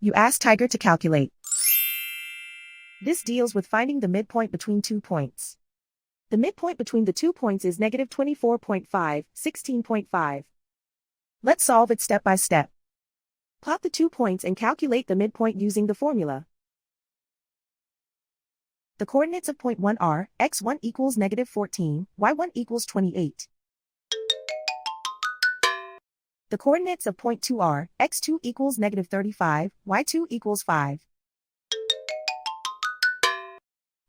You ask Tiger to calculate. This deals with finding the midpoint between 2 points. The midpoint between the 2 points is negative 24.5, 16.5. Let's solve it step by step. Plot the 2 points and calculate the midpoint using the formula. The coordinates of point 1 are, x1 equals negative 14, y1 equals 28. The coordinates of point 2 are, x2 equals negative 35, y2 equals 5.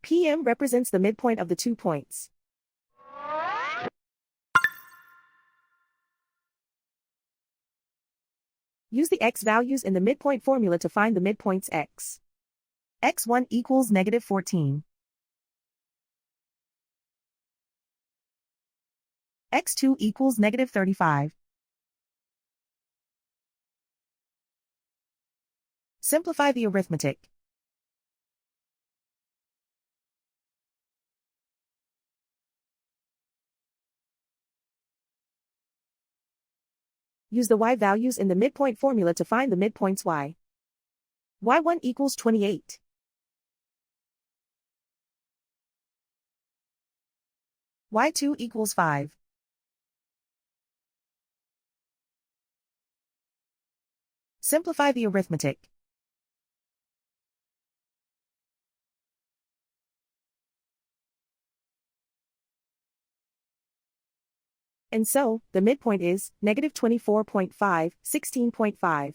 PM represents the midpoint of the 2 points. Use the x values in the midpoint formula to find the midpoints x. x1 equals negative 14. x2 equals negative 35. Simplify the arithmetic. Use the y values in the midpoint formula to find the midpoints y. y1 equals 28. y2 equals 5. Simplify the arithmetic. And so, the midpoint is negative 24.5, 16.5.